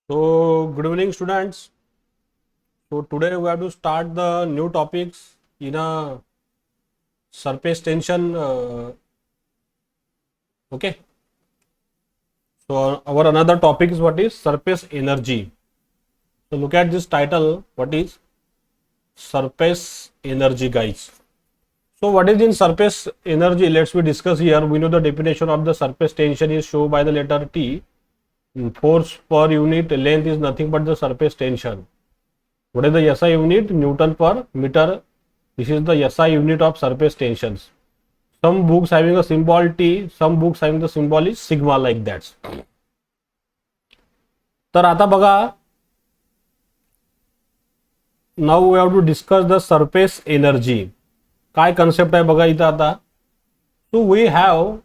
So, good evening, students. So, today we have to start the new topics in a surface tension. Okay. So, our another topic is what is surface energy. So, look at this title. What is surface energy, guys? So, what is in surface energy? Let's we discuss here. We know the definition of the surface tension is shown by the letter T. Force per unit length is nothing but the surface tension. What is the SI unit? Newton per meter. This is the SI unit of surface tensions. Some books having a symbol T, some books having the symbol is sigma, like that. तर आता बघा, now we have to discuss the surface energy. काय concept आहे बघा इथं आता. So we have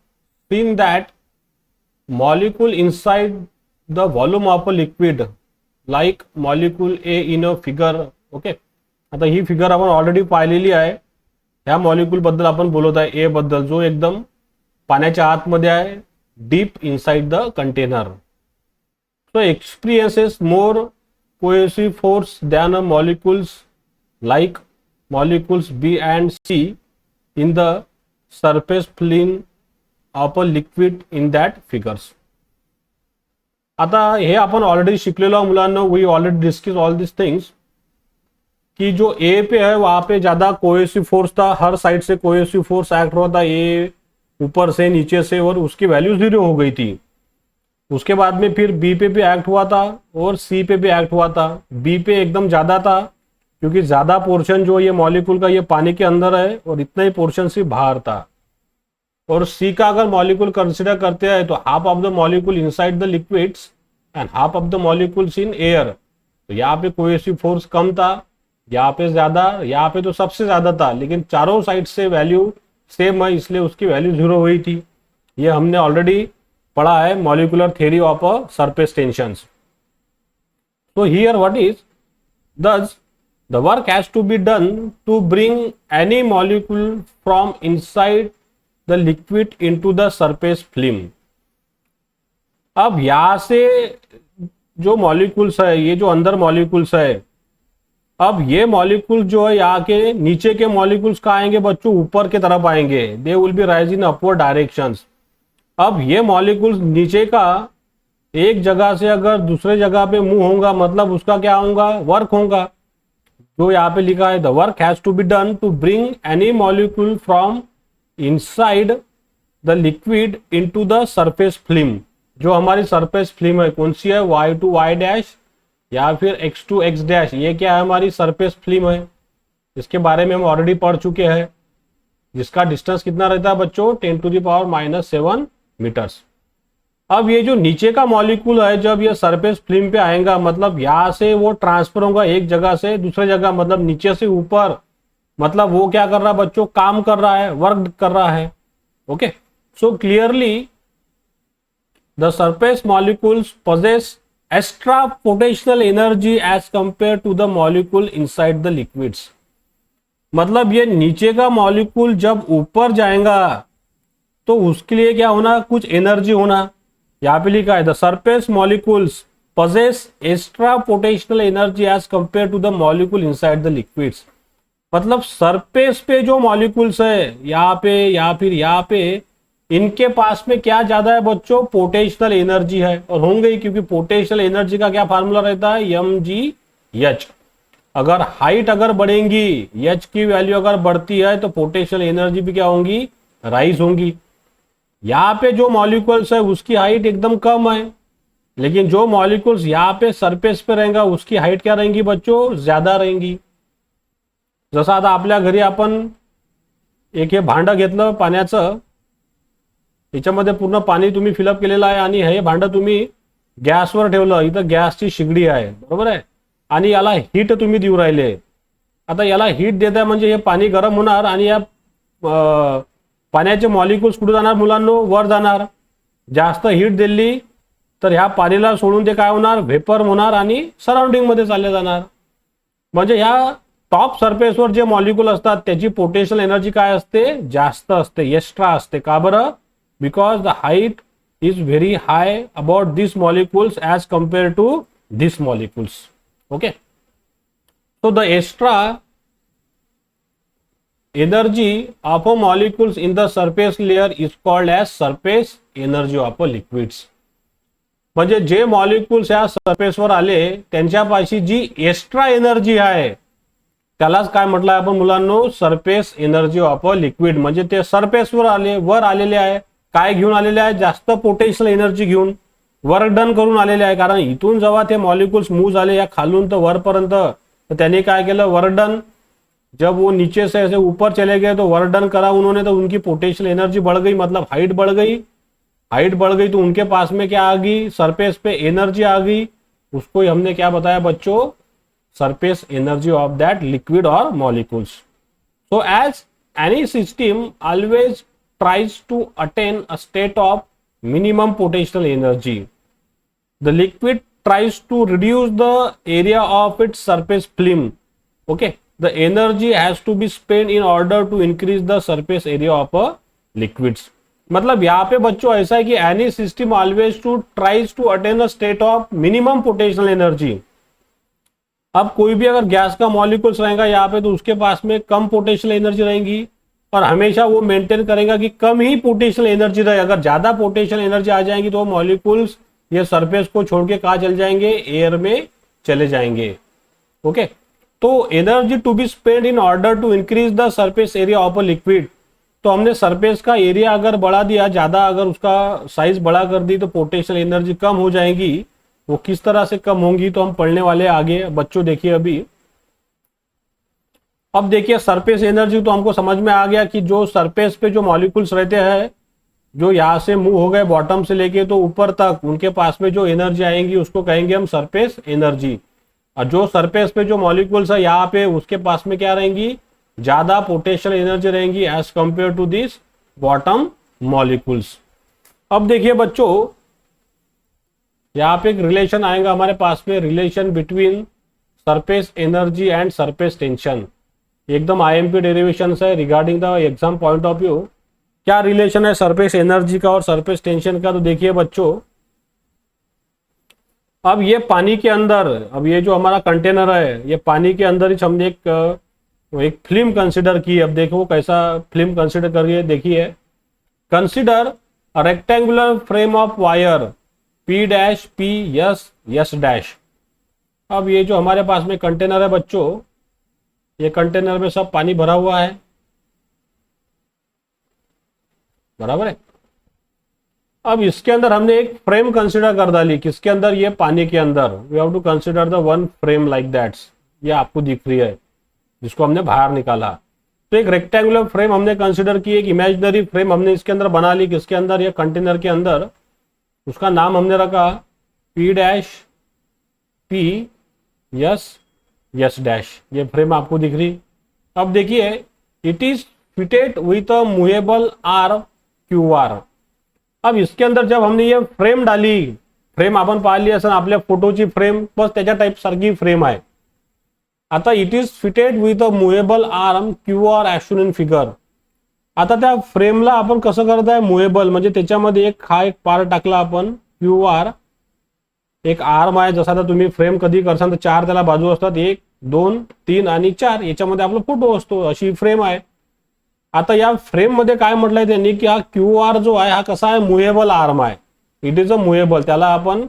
seen that molecule inside the volume of a liquid like molecule A in a figure. Okay, आता ही figure आपण ऑलरेडी पाहिलेली आहे. ह्या मॉलिक्यूल बद्दल आपण बोलत आहे, ए बद्दल, जो एकदम पाण्याच्या आतमध्ये आहे, deep inside the container. So experiences more cohesive force than molecules like molecules B and C in the surface film of a liquid in that figures. आता हे आपण ऑलरेडी शिकलेलो मुलांना, we already discuss all this things, कि जो ए पे है वहां पे ज्यादा कोहेसिव फोर्स था, हर साइड से कोहेसिव फोर्स एक्ट हुआ था, ए ऊपर से नीचे से, और उसकी वैल्यू 0 हो गई थी. उसके बाद में फिर बी पे भी एक्ट हुआ था और सी पे भी एक्ट हुआ था. बी पे एकदम ज्यादा था क्योंकि ज्यादा पोर्शन जो ये मॉलिक्यूल का ये पानी के अंदर है और इतना ही पोर्शन सिर्फ बाहर था. और सी का अगर मॉलिक्यूल कंसिडर करते हैं तो half of the molecule inside the liquids end half of the molecules in air. तो यहाँ पे कोहेसिव फोर्स कम था, यहाँ पे ज्यादा, यहाँ पे तो सबसे ज्यादा था, लेकिन चारों साइड से वैल्यू सेम है, इसलिए उसकी वैल्यू 0 हुई थी. ये हमने ऑलरेडी पढ़ा है, molecular theory of a surface tensions. So here what is, thus the work has to be done to bring any molecule from inside the liquid into the surface film. अब यहां से जो molecules है, ये जो अंदर molecules है, अब ये मॉलिक्यूल जो है यहाँ के नीचे के मॉलिक्यूल्स कहाँ आएंगे बच्चों? ऊपर के तरफ आएंगे. They will be rise in upward directions. अब ये मॉलिक्यूल्स नीचे का एक जगह से अगर दूसरे जगह पे मूव होगा, मतलब उसका क्या होगा? वर्क होगा. जो यहाँ पे लिखा है, the work has to be done to bring any molecule from inside the liquid into the surface film. जो हमारी सरफेस फिल्म है, कौन सी है? y टू y डैश या फिर x टू x डैश. ये क्या है? हमारी सरफेस फिल्म है. इसके बारे में हम ऑलरेडी पढ़ चुके हैं. जिसका डिस्टेंस कितना रहता है बच्चों? 10⁻⁻7 मीटर्स. अब ये जो नीचे का मॉलिक्यूल है, जब ये सरफेस फिल्म पे आएगा, मतलब यहाँ से वो ट्रांसफर होगा एक जगह से दूसरे जगह, मतलब नीचे से ऊपर. मतलब वो क्या कर रहा है बच्चों? काम कर रहा है, वर्क कर रहा है. Okay, so clearly the surface molecules possess extra potential energy as compared to the molecule inside the liquids. मतलब ये नीचे का मॉलिक्यूल जब ऊपर जाएगा तो उसके लिए क्या होना? कुछ एनर्जी होना. यहाँ पे लिखा है, the surface molecules possess extra potential energy as compared to the molecule inside the liquids. मतलब सरफेस पे जो मॉलिक्यूल्स है यहाँ पे या फिर यहाँ पे, इनके पास में क्या ज्यादा है बच्चों? पोटेंशियल एनर्जी है. और होंगे, क्योंकि पोटेंशियल एनर्जी का क्या फार्मूला रहता है? mgh. अगर हाइट अगर बढ़ेगी, h की वैल्यू अगर बढ़ती है तो पोटेंशियल एनर्जी भी क्या होंगी? राइज होंगी. यहाँ पे जो मॉलिक्यूल्स है उसकी हाइट एकदम कम है, लेकिन जो मॉलिक्यूल्स यहाँ पे सरफेस पे रहेंगे उसकी हाइट क्या रहेंगी बच्चों? ज्यादा रहेंगी. जसं आता आपल्या घरी आपण एक हे भांडं घेतलं पाण्याचं, याच्यामध्ये पूर्ण पाणी तुम्ही फिलअप केलेलं आहे आणि हे भांडं तुम्ही गॅसवर ठेवलं. इथं गॅसची शिगडी आहे, बरोबर आहे, आणि याला हीट तुम्ही देऊ राहिले. आता याला हीट देत आहे म्हणजे हे पाणी गरम होणार आणि या पाण्याचे मॉलिक्यूल्स कुठे जाणार मुलांनो? वर जाणार. जास्त हीट दिली तर ह्या पाणीला सोडून ते काय होणार? व्हेपर होणार आणि सराउंडिंग मध्ये चालले जाणार. म्हणजे ह्या टॉप सरफेसवर जे मॉलिक्यूल असतात त्याची पोटेन्शियल एनर्जी काय असते? जास्त असते, एक्स्ट्रा असते. का बरं? because the height is very high about these molecules as compared to these molecules. Okay, so the extra energy of a molecules in the surface layer is called as surface energy of a liquids. म्हणजे जे molecules या सरफेसवर आले त्यांच्यापाशी जी extra energy आहे त्यालाच काय म्हटलं आपण मुलांनो, surface energy of a liquid. म्हणजे ते सरफेसवर वर आलेले आहे, काय घेऊन आलेले आहे, जास्त पोटेन्शियल एनर्जी घेऊन वर्क डन करून आलेले आहे. कारण इथून जेव्हा ते मॉलिक्युल्स मूव झाले या खालून तर वरपर्यंत, तर त्यांनी काय केलं, वर्क डन. जब वो नीचे से ऐसे ऊपर चले गए तो वर्क डन करा उन्होंने, तो उनकी पोटेंशियल एनर्जी बढ़ गई, मतलब हाइट बढ़ गई. हाइट बढ़ गई तो उनके पास में क्या आ गई, सरफेस पे एनर्जी आ गई. उसको ही हमने क्या बताया बच्चों, surface energy of that liquid और molecules. So as any system always tries to attain a state of minimum potential energy, the liquid tries to reduce the area of its surface film. Okay, the energy has to be spent in order to increase the surface area of a liquids. मतलब यहाँ पे बच्चों ऐसा है कि any system always to tries to attain a state of minimum potential energy. अब कोई भी अगर गैस का मॉलिक्यूल्स रहेगा यहाँ पे तो उसके पास में कम पोटेंशियल एनर्जी रहेगी और हमेशा वो मेंटेन करेगा कि कम ही पोटेंशियल एनर्जी रहे. अगर ज्यादा पोटेंशियल एनर्जी आ जाएंगी तो मॉलिक्यूल्स ये सरफेस को छोड़ के कहा चल जाएंगे, एयर में चले जाएंगे. ओके, तो energy to be spend in order to increase the surface area of a liquid. तो हमने सरफेस का एरिया अगर बढ़ा दिया, ज्यादा अगर उसका साइज बड़ा कर दी तो पोटेंशियल एनर्जी कम हो जाएगी. वो किस तरह से कम होंगी तो हम पढ़ने वाले आगे. बच्चों देखिए अभी, अब देखिए सरफेस एनर्जी तो हमको समझ में आ गया कि जो सरफेस पे जो मॉलिक्यूल्स रहते हैं, जो यहाँ से मूव हो गए बॉटम से लेके तो ऊपर तक, उनके पास में जो एनर्जी आएंगी उसको कहेंगे हम सरफेस एनर्जी. और जो सरफेस पे जो मॉलिक्यूल्स है यहाँ पे, उसके पास में क्या रहेंगी, ज्यादा पोटेंशियल एनर्जी रहेंगी as compare to this bottom molecules. अब देखिए बच्चों, यहाँ पे एक रिलेशन आएगा हमारे पास में, relation between surface energy end surface tension. एकदम आईएमपी डेरिवेशन है regarding the exam point of view. क्या रिलेशन है सरफेस एनर्जी का और सरफेस टेंशन का, तो देखिए बच्चों, अब ये पानी के अंदर, अब ये जो हमारा कंटेनर है ये पानी के अंदर ही हमने एक फिल्म कंसिडर की. अब देखो कैसा फिल्म कंसिडर कर रही है, देखिए, consider a rectangular frame of wire P dash P S dash. अब ये जो हमारे पास में कंटेनर है बच्चों, ये कंटेनर में सब पानी भरा हुआ है, बराबर है. अब इसके अंदर हमने एक फ्रेम कंसिडर कर डाली, किसके अंदर, ये पानी के अंदर. We have to consider the one frame like that. ये आपको दिख रही है जिसको हमने बाहर निकाला. तो एक रेक्टेंगुलर फ्रेम हमने कंसिडर की, एक इमेजिनरी फ्रेम हमने इसके अंदर बना ली, किसके अंदर, ये कंटेनर के अंदर. उसका नाम हमने रखा P dash P S dash. ये फ्रेम आपको दिख रही. अब देखिए, it is fitted with a movable arm QR. अब इसके अंदर जब हमने ये फ्रेम डाली, फ्रेम आपण पाहिली असेल आपल्या फोटोची फ्रेम, बस त्याच्या टाइप सारखी फ्रेम आहे. आता it is fitted with a movable arm QR as shown in figure. आता त्या फ्रेमला आपण कसं करताय, मूवेबल, म्हणजे त्याच्यामध्ये एक पार्ट टाकला आपण QR, एक आर्म आहे. जसा आता तुम्ही फ्रेम कधी करसाल तर 4 त्याला बाजू असतात, 1 2 3 आणि 4, याच्यामध्ये आपला फोटो असतो, अशी फ्रेम आहे. आता या फ्रेम मध्ये काय म्हटलंय त्यांनी की हा QR जो आहे हा कसा आहे, मूवेबल आर्म आहे. It is a movable. त्याला आपण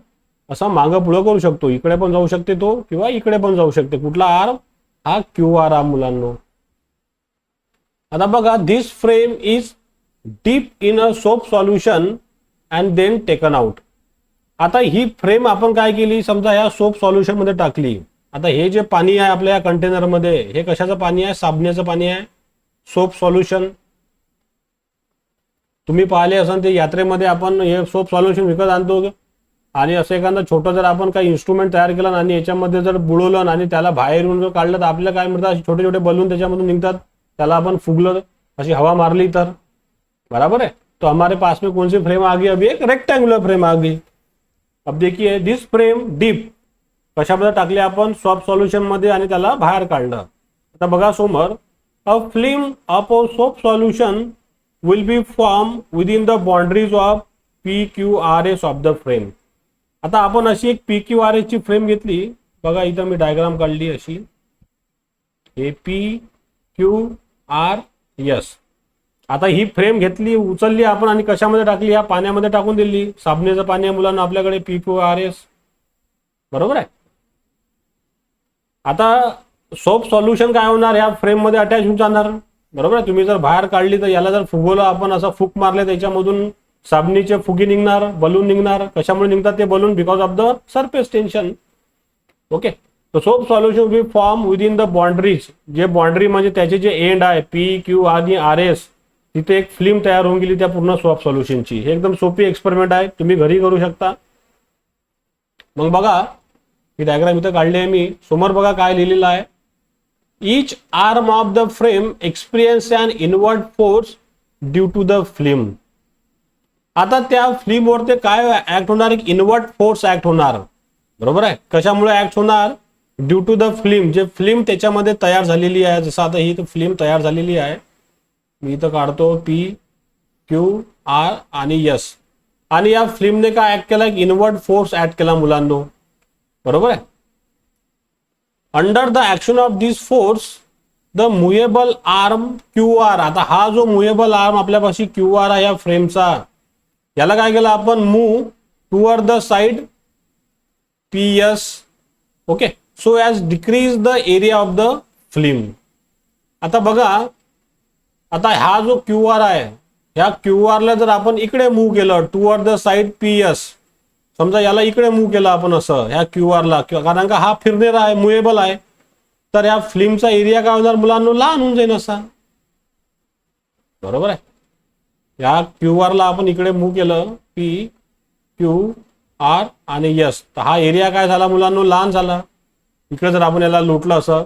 असं मागं पुढं करू शकतो, इकडे पण जाऊ शकते तो किंवा इकडे पण जाऊ शकते. कुठला आर्म, हा QR आर्म मुलांनो. आता बघा, this frame is dipped in a soap solution and then taken out. आता ही फ्रेम आपण काय केली, समजा या सोप सॉल्युशन मध्ये टाकली. आता हे जे पाणी आहे आपल्या कंटेनर मध्ये, हे कशाचं पाणी आहे, साबणाचं पाणी आहे, सोप सॉल्युशन. तुम्ही पाहिले असाल ते यात्रेमध्ये आपण हे सोप सॉल्युशन विकत आणतो आणि असं एखादं छोटं जर आपण काही इन्स्ट्रुमेंट तयार केलं आणि याच्यामध्ये जर बुडवलं आणि त्याला बाहेरून जर काढलं तर आपल्याला काय मिळतं, छोटे छोटे बलून त्याच्यामधून निघतात. त्याला आपण फुगलं, अशी हवा मारली तर, बराबर है. तो हमारे पास में कौन सी फ्रेम आ गई, अभी एक रेक्टेंगुलर फ्रेम आ गई. अब देखिए, दिस फ्रेम डीप कशामध्ये टाकले आपण, सोप सॉल्युशन मध्ये आणि त्याला बाहेर काढलं. आता बघा समोर, a film of a soap solution will be formed within the boundaries of PQRS of the frame. आता आपण अशी एक पी क्यू आर एस ची फ्रेम घेतली बघा, इथं मी डायग्राम काढली अशी, हे पी क्यू आर एस. आता ही फ्रेम घेतली, उचलली आपण आणि कशामध्ये टाकली, या पाण्यामध्ये टाकून दिली. साबणेचं पाणी आहे मुलांना आपल्याकडे, पी क्यू आर एस, बरोबर आहे. आता सोप सॉल्युशन काय होणार, या फ्रेम मध्ये अटॅच होऊन जाणार, बरोबर आहे. तुम्ही जर बाहेर काढली तर याला जर फुगवलं आपण, असं फूक मारले त्याच्यामधून साबणीचे फुगी निघणार, बलून निघणार. कशामुळे निघतात ते balloon, because of the surface tension. Okay, तर soap solution will form within the boundaries. जे बाउंड्री म्हणजे त्याचे जे एंड आहे पी क्यू आणि आर एस, तिथे एक फिल्म तयार होऊन गेली त्या पूर्ण सोप सॉल्युशनची. हे एकदम सोपी एक्सपेरिमेंट आहे, तुम्ही घरी करू शकता. मग बघा ही डायग्राम इथं काढली आहे मी, समोर बघा काय लिहिलेलं आहे. Each arm of the frame experience an inward force due to the film. आता त्या फिल्म वरती काय ऍक्ट होणार, एक इनवर्ट फोर्स ऍक्ट होणार, बरोबर आहे. कशामुळे ऍक्ट होणार, ड्यू टू द फिल्म. जे फिल्म त्याच्यामध्ये तयार झालेली आहे, जसं आता ही फिल्म तयार झालेली आहे, मी इथं काढतो पी क्यू आर आणि एस, आणि या फिल्मने काय ऍक्ट केला, एक इनवर्ट फोर्स ऍक्ट केला मुलांनो, बरोबर आहे. Under the action of this force the movable arm Q R. आता हा जो मुव्हेबल आर्म आपल्यापाशी क्यू आर आहे या फ्रेमचा, याला काय केलं आपण, move toward the side P S. Okay, so as decrease the area of the film. आता बघा, आता हा जो क्यू आर आहे, ह्या क्यू आर ला जर आपण इकडे मूव्ह केलं toward the side P S, समजा याला इकडे मूव्ह केलं आपण असं ह्या क्यू आर ला, कारण का हा फिरणारा आहे, मुव्हेबल आहे, तर या फिल्मचा एरिया काय होणार मुलांना, लहान होऊन जाईल असा, बरोबर आहे. या क्यू आर ला आपण इकडे मूव्ह केलं पी क्यू आर आणि एस, तर हा एरिया काय झाला मुलांना, लहान झाला. इकडे जर आपण याला लुटलं असं.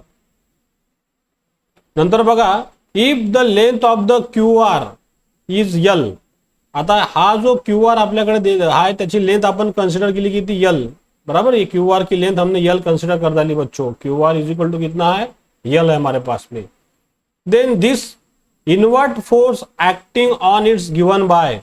नंतर बघा, if the length of the Q R is L. आता हा जो क्यू आर आपल्याकडे आहे त्याची लेंथ आपण कन्सिडर केली किती, यल, बराबर. ये क्यू आर की लेंथ हमने यल कंसिडर कर डाली बच्चों. Q R is equal to कितना है, यल है हमारे पास में. Then this invert force acting on it's given by.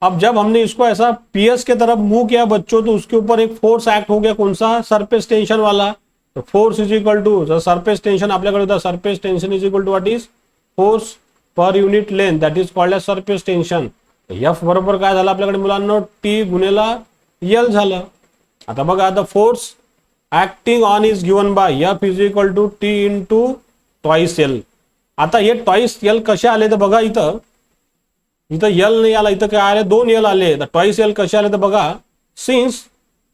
अब जब हमने इसको ऐसा पीएस के तरफ मूव किया बच्चों, तो उसके ऊपर एक फोर्स एक्ट हो गया, कौन सा, सरफेस टेंशन वाला. तो force is equal to surface tension आपल्याकडे होता, surface tension is equal to what is force per unit length, that is called as surface tension. F बरोबर काय झालं आपल्याकडे मुलांना, टी गुणेला यल झालं. आता बघा, आता force acting on is given by F is equal to T into twice L. आता हे ट्वाइस एल कसे आले तर बघा, इथं यल नाही आला, इथं काय आले, 2 यल आले. तर ट्वाइस एल कसे आले तर बघा, since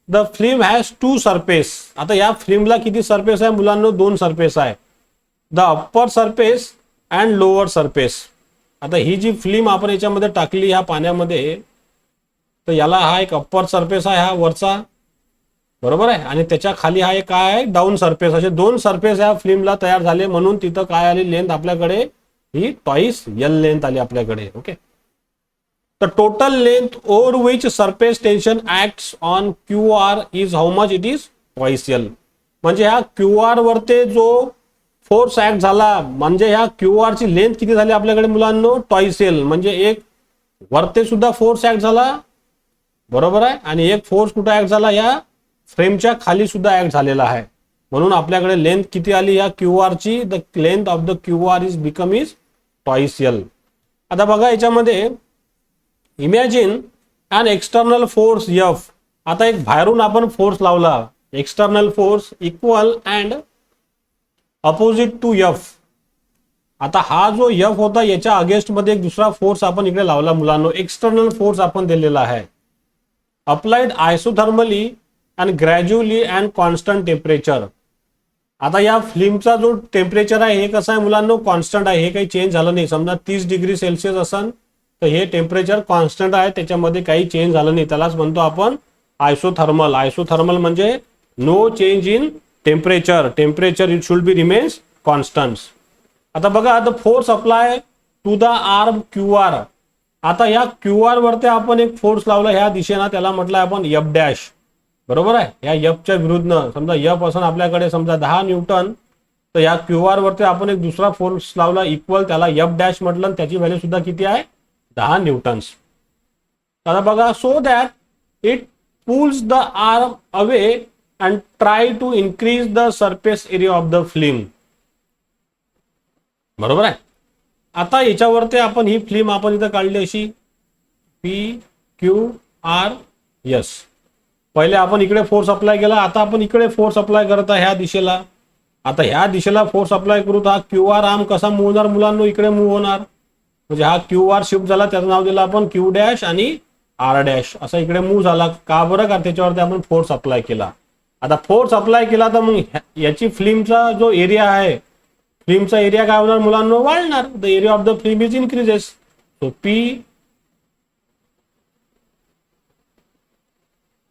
the film has 2 surface. आता या फिल्मला किती सरफेस आहे मुलांना, 2 सरफेस आहे, the upper surface and lower surface. आता ही जी फिल्म आपण याच्यामध्ये टाकली ह्या पाण्यामध्ये, तर याला हा एक अप्पर सरफेस आहे, हा वरचा, बरोबर आहे, आणि त्याच्या खाली हा एक काय आहे, डाऊन सरफेस. असे 2 सरफेस या फिल्मला तयार झाले, म्हणून तिथं काय आली लेंथ आपल्याकडे, ही ट्वाइस यल लेंथ आली आपल्याकडे. ओके, तर total length over which surface tension acts on Q R is how much, it is twice L. म्हणजे ह्या क्यू आर वरते जो फोर्स ऍक्ट झाला, म्हणजे ह्या क्यू आर ची लेंथ किती झाली आपल्याकडे मुलांना, ट्वाइस एल. म्हणजे एक वरते सुद्धा फोर्स ऍक्ट झाला, बरोबर आहे, आणि एक फोर्स कुठे ऍक्ट झाला, या फ्रेमच्या खाली सुद्धा ऍक्ट झालेला आहे. म्हणून आपल्याकडे लेंथ किती आली या क्यू आर ची, the length of the Q R is become is twice L. आता बघा याच्यामध्ये, imagine an external force F. आता एक बाहेरून आपण फोर्स लावला, external force equal and opposite to F. आता हा जो एफ होता याच्या अगेन्स्ट मध्ये एक दुसरा फोर्स आपण इकडे लावला मुलांना, एक्सटर्नल फोर्स आपण दिलेला आहे, applied isothermally and gradually and constant temperature. आता या फिल्मचा जो टेम्परेचर आहे हे कसं आहे मुलांना, कॉन्स्टंट आहे, हे काही चेंज झालं नाही. समजा 30 डिग्री सेल्सिअस असेल तर हे टेम्परेचर कॉन्स्टंट आहे, त्याच्यामध्ये काही चेंज झालं नाही, त्यालाच म्हणतो आपण आयसोथर्मल. आयसोथर्मल म्हणजे no change in temperature, temperature it should be remains constant. आता बघा, आता force apply to the arm Q R. आता या क्यू आर वरती आपण एक फोर्स लावला ह्या दिशेनं, त्याला म्हटलं आपण एफ डॅश, बरोबर आहे. या एफच्या विरुद्ध समजा एफ असून आपल्याकडे समजा 10 न्यूटन, तर या क्यू आर वरती आपण एक दुसरा फोर्स लावला इक्वल, त्याला एफ डॅश म्हटलं, त्याची व्हॅल्यू सुद्धा किती आहे, 10 न्यूटन्स. आता बघा, so that it pulls the arm away and try to increase the surface area of the film. बरोबर आहे. आता याच्यावरती आपण ही फिल्म आपण इथं काढली अशी PQRS. पहिले आपण इकडे फोर्स अप्लाय केला, आता आपण इकडे फोर्स अप्लाय करत आहे ह्या दिशेला. आता ह्या दिशेला फोर्स अप्लाय करू तर हा QR आर्म कसा मूव्ह होणार मुलांनो, इकडे मूव्ह होणार. म्हणजे हा QR शिफ्ट झाला, त्याचं नाव दिलं आपण Q डॅश आणि R डॅश, असा इकडे मूव्ह झाला. का बरं? का त्याच्यावरती आपण फोर्स अप्लाय केला. आता फोर्स अप्लाय केला तर मग याची फिल्मचा जो एरिया आहे, फिल्मचा एरिया काय होणार मुलांनो, वाढणार. The area of the film is increases. So P,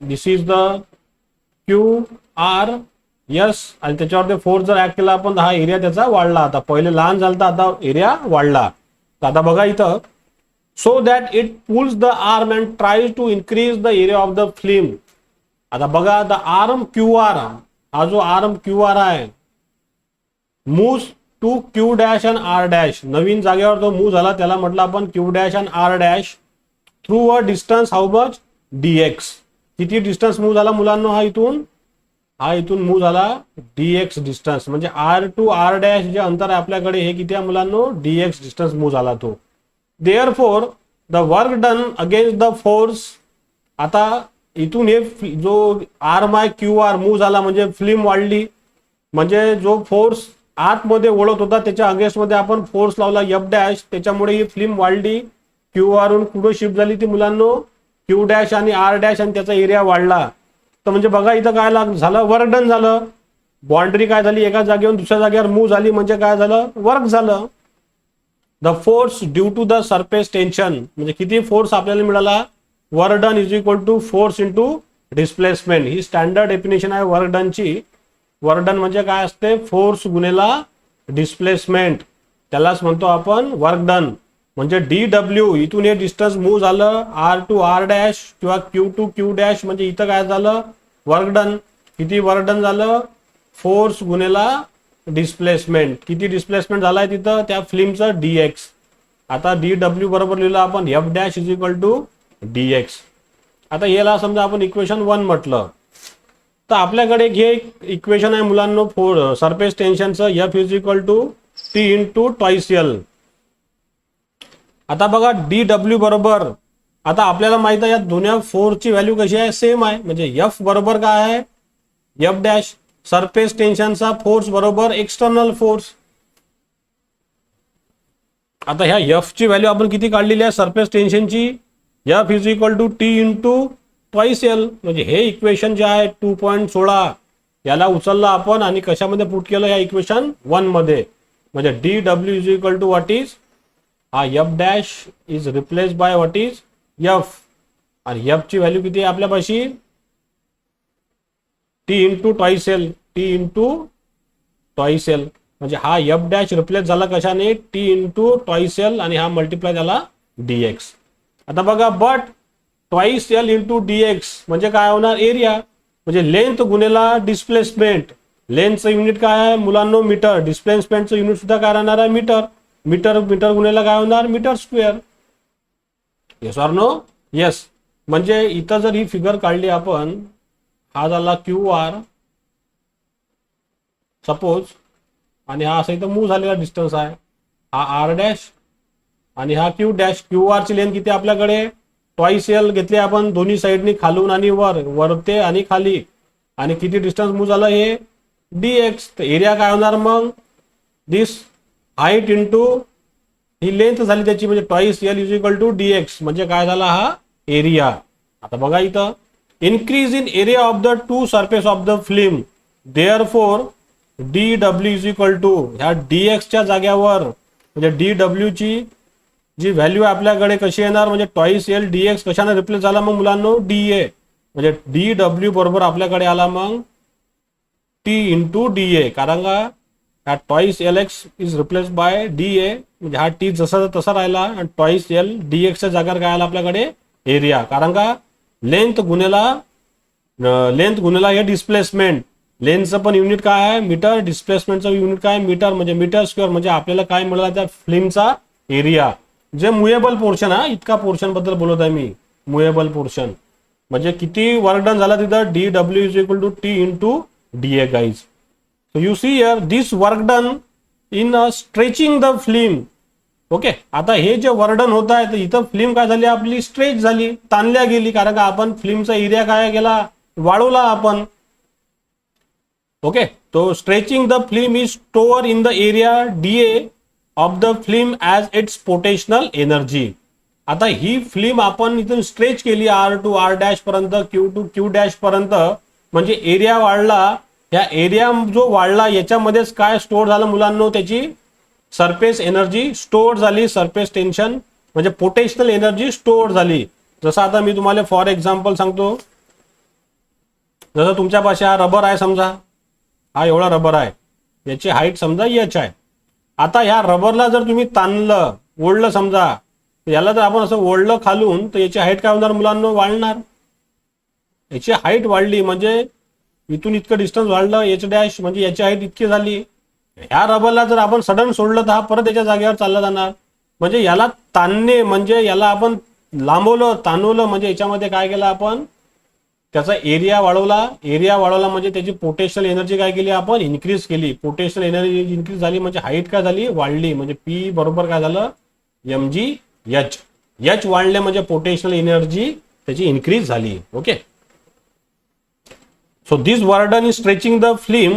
this is the QRS, आणि त्याच्यावरती फोर्स जर ऍक्ट केला आपण, हा एरिया त्याचा वाढला. आता पहिले लहान झालं तर आता एरिया वाढला. तर आता बघा इथं, so that it pulls the arm and tries to increase the area of the film. आता बघा, द आर्म QR, हा जो आर्म QR आहे, moves to Q dash and R dash. नवीन जागेवर जो मूव्ह झाला त्याला म्हटलं आपण Q dash and R dash through a distance how much, dx. किती डिस्टन्स मूव्ह झाला मुलांनो, हा इथून मूव्ह झाला dx डिस्टन्स. म्हणजे R टू R डॅश जे अंतर आहे आपल्याकडे, हे किती आहे मुलांनो, dx डिस्टन्स मूव्ह झाला तो. Therefore the work done against the force. आता इथून हे जो आर्म आहे QR मूव्ह झाला, म्हणजे फिल्म वाढली. म्हणजे जो फोर्स आतमध्ये ओढत होता त्याच्या अगेन्स्ट मध्ये आपण फोर्स लावला F डॅश, त्याच्यामुळे ही फिल्म वाढली. QR वरून कुठे शिफ्ट झाली ती मुलांनो, Q डॅश आणि R डॅश, आणि त्याचा एरिया वाढला. तर म्हणजे बघा इथं काय झालं, वर्क डन झालं. बाउंड्री काय झाली, एका जागेवरून दुसऱ्या जागेवर मूव्ह झाली, म्हणजे काय झालं, वर्क झालं. The force due to the surface tension, म्हणजे किती फोर्स आपल्याला मिळाला, work done is equal to force into displacement. ही स्टँडर्ड डेफिनेशन आहे वर्क डनची. वर्क डन म्हणजे काय असते, फोर्स गुणेला डिस्प्लेसमेंट, त्यालाच म्हणतो आपण वर्क डन. म्हणजे DW, इथून हे डिस्टन्स मूव्ह झालं R टू R डॅश किंवा Q टू Q डॅश, म्हणजे इथं काय झालं, वर्क डन. किती वर्क डन झालं, फोर्स गुणेला डिस्प्लेसमेंट. किती डिस्प्लेसमेंट झालाय तिथं, त्या फिल्मचं dx. आता DW बरोबर लिहिलं आपण F dash is equal to dx. आता याला समजा आपण इक्वेशन 1 म्हटलं, तर आपल्याकडे हे इक्वेशन आहे मुलांनो सरफेस टेन्शनचं, F is equal to T into twice L. आता बघा DW बरोबर, आता आपल्याला माहित आहे या दोन्ही फोर्सची व्हॅल्यू कशी आहे, सेम आहे. म्हणजे F बरोबर काय आहे, F डॅश सरफेस टेन्शनचा फोर्स बरोबर एक्सटर्नल फोर्स. आता ह्या F ची व्हॅल्यू आपण किती काढलेली आहे सरफेस टेन्शनची, F is equal to T into twice L. म्हणजे हे इक्वेशन जे आहे 2.16 याला उचलला आपण आणि कशामध्ये पुट केलं, या इक्वेशन 1 मध्ये. म्हणजे DW is equal to what is, हा F dash is replace by what is F, आणि F ची व्हॅल्यू किती आहे आपल्यापाशी, T into twice L, T into twice L. म्हणजे हा F डॅश रिप्लेस झाला कशाने, T इंटू ट्वाइस L, आणि हा मल्टिप्लाय झाला dx. आता बघा, but twice L into dx म्हणजे काय होणार, एरिया. म्हणजे लेंथ गुणेला डिस्प्लेसमेंट. लेंथचं युनिट काय आहे मुलांनो, मीटर. डिस्प्लेसमेंटचं युनिट सुद्धा काय राहणार आहे, मीटर. मीटर गुणेला काय होणार, metre square. Yes or no, yes. म्हणजे इथं जर ही फिगर काढली आपण, हा झाला QR सपोज, आणि हा असा इथं मूव्ह झालेला डिस्टन्स आहे, हा R डॅश आणि हा Q डॅश. QR ची लेंथ किती आपल्याकडे, ट्वाइस L घेतली आपण दोन्ही साईडनी, खालून आणि वरते आणि खाली, आणि किती डिस्टन्स मूव्ह झालं हे dx. तर एरिया काय होणार मग, दिस हाईट इंटू ही लेंथ झाली त्याची, म्हणजे twice L is equal to dx. म्हणजे काय झाला, हा एरिया. आता बघा इथं, increase in area of the two surface of the film, therefore DW is equal to, ह्या dx च्या जाग्यावर, म्हणजे DW ची जी व्हॅल्यू आपल्याकडे कशी येणार, म्हणजे ट्वाइस L dx कशाने रिप्लेस झाला मग मुलांनो, dA. म्हणजे DW बरोबर आपल्याकडे आला मग T इंटू dA. कारण का हा twice LX is replace bye dA, म्हणजे हा T जसा तसा राहिला, आणि ट्वाइस L dx च्या जागेवर काय आला आपल्याकडे, एरिया. कारण का लेंथ गुणेला हे डिस्प्लेसमेंट. लेंथचं पण युनिट काय आहे, मीटर. डिस्प्लेसमेंटचं युनिट काय, मीटर. म्हणजे मीटर स्क्वेअर. म्हणजे आपल्याला काय मिळाला त्या फिल्मचा एरिया. जे मुएबल पोर्शन आहे, इतका पोर्शन बद्दल बोलत आहे मी, मुएबल पोर्शन. म्हणजे किती वर्क डन झाला तिथं, dw is equal to T into da guys. So you see here this work done in stretching the film. Okay, आता हे जे वर्डन होत आहे तर इथं फिल्म काय झाली आपली, स्ट्रेच झाली, ताणल्या गेली, कारण का आपण फिल्मचा एरिया काय केला, वाढवला आपण. ओके, तो stretching the film is store in the area DA of the film as its potential energy. आता ही फिल्म आपण इथून स्ट्रेच केली आर टू आर डॅश पर्यंत, क्यू टू क्यू डॅश पर्यंत, म्हणजे एरिया वाढला. या एरिया जो वाढला याच्यामध्येच काय स्टोअर झालं मुलांना, त्याची सरफेस एनर्जी स्टोअर झाली, सरफेस टेन्शन म्हणजे पोटेन्शियल एनर्जी स्टोअर झाली. जसं आता मी तुम्हाला फॉर एक्झाम्पल सांगतो, जसं तुमच्यापाशी हा रबर आहे समजा, हा एवढा रबर आहे, याची हाईट समजा एच आहे. आता ह्या रबरला जर तुम्ही ताणलं, ओढलं समजा, याला जर आपण असं ओढलं खालून, तर याची हाईट काय होणार मुलांना, वाढणार. याची हाईट वाढली म्हणजे इथून इतकं डिस्टन्स वाढलं, एच डॅश म्हणजे याची हाईट इतकी झाली. ह्या रबरला जर आपण सडन सोडलं तर हा परत याच्या जागेवर चालला जाणार. म्हणजे याला ताणणे म्हणजे याला आपण लांबवलं, ताणवलं, म्हणजे याच्यामध्ये काय केलं आपण, त्याचा एरिया वाढवला. एरिया वाढवला म्हणजे त्याची पोटेन्शियल एनर्जी काय केली आपण, इन्क्रीज केली. पोटेन्शियल एनर्जी इन्क्रीज झाली म्हणजे हाईट काय झाली, वाढली. म्हणजे पी बरोबर काय झालं, mg एच. एच वाढले म्हणजे पोटेन्शियल एनर्जी त्याची इन्क्रीज झाली. Okay, so this burden is stretching the film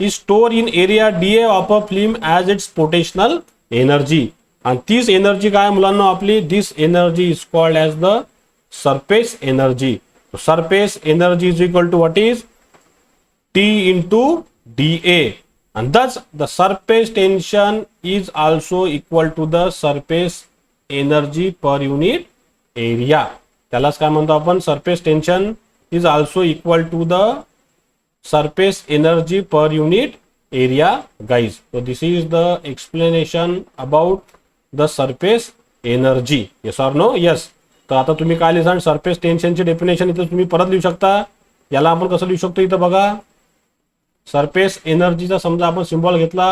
is stored in area dA of a film as its potential energy. And this energy काय मुलांना आपली, this energy is called as the surface energy. So surface energy is equal to what is T into dA, and thus the surface tension is also equal to the surface energy per unit area. त्यालाच काय म्हणतो आपण, surface tension is also equal to the surface energy per unit area guys. So this is the explanation about the surface energy. Yes or no? Yes. तर आता तुम्ही काय लिहिसाल, surface टेन्शनची definition इथं तुम्ही परत लिहू शकता. याला आपण कसं लिहू शकतो, इथं बघा, सरफेस एनर्जीचा समजा आपण सिम्बॉल घेतला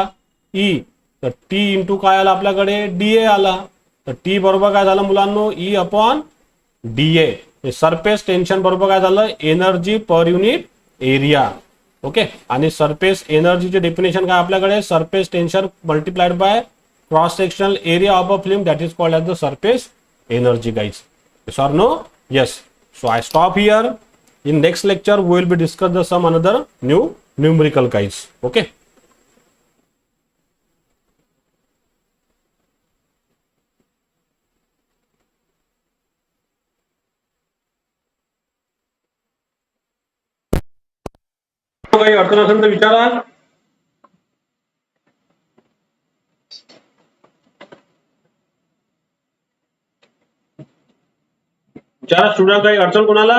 ई, तर टी इंटू काय आला आपल्याकडे, डीए आला. तर टी बरोबर काय झालं मुलांनो, E upon DA. Surface tension बरोबर काय झालं, energy per unit area. Okay, आणि सरफेस एनर्जीचे डेफिनेशन काय आपल्याकडे, surface tension multiplied by cross sectional area of a film, that is called as the surface energy guys. Yes or no? Yes. So I stop here. In next lecture we will be discuss the some another new numerical guys. Okay. काही अडचण असेल तर विचारा. विचारा student, काही अडचण कोणाला.